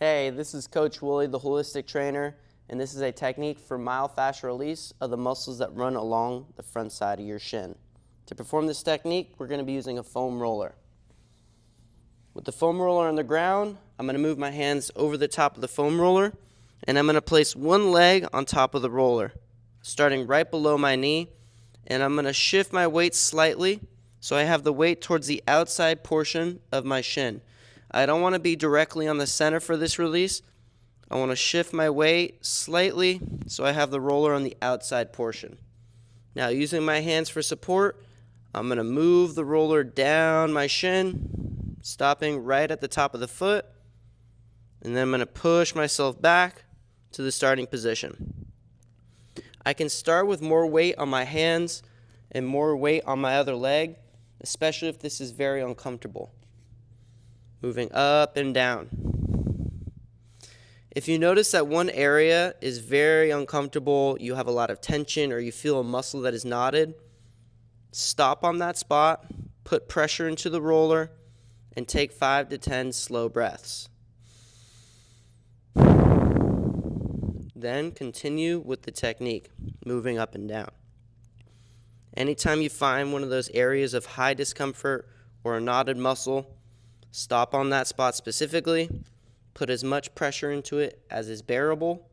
Hey, this is Coach Woolley, the holistic trainer, and this is a technique for myofascial release of the muscles that run along the front side of your shin. To perform this technique, we're going to be using a foam roller. With the foam roller on the ground, I'm going to move my hands over the top of the foam roller, and I'm going to place one leg on top of the roller, starting right below my knee, and I'm going to shift my weight slightly so I have the weight towards the outside portion of my shin. I don't want to be directly on the center for this release. I want to shift my weight slightly so I have the roller on the outside portion. Now, using my hands for support, I'm going to move the roller down my shin, stopping right at the top of the foot, and then I'm going to push myself back to the starting position. I can start with more weight on my hands and more weight on my other leg, especially if this is very uncomfortable. Moving up and down. If you notice that one area is very uncomfortable, you have a lot of tension, or you feel a muscle that is knotted, stop on that spot, put pressure into the roller, and take 5 to 10 slow breaths. Then continue with the technique, moving up and down. Anytime you find one of those areas of high discomfort or a knotted muscle, stop on that spot specifically, put as much pressure into it as is bearable,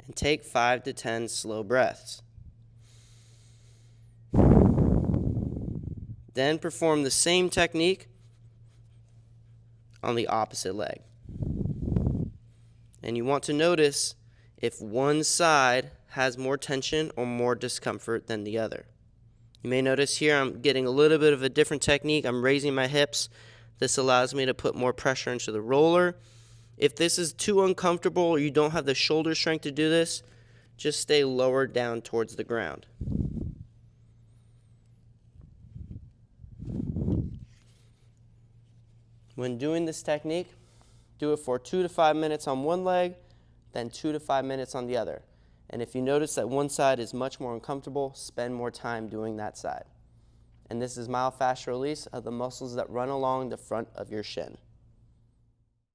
and take 5 to 10 slow breaths. Then perform the same technique on the opposite leg. And you want to notice if one side has more tension or more discomfort than the other. You may notice here I'm getting a little bit of a different technique. I'm raising my hips. This allows me to put more pressure into the roller. If this is too uncomfortable or you don't have the shoulder strength to do this, just stay lower down towards the ground. When doing this technique, do it for 2 to 5 minutes on one leg, then 2 to 5 minutes on the other. And if you notice that one side is much more uncomfortable, spend more time doing that side. And this is myofascial release of the muscles that run along the front of your shin.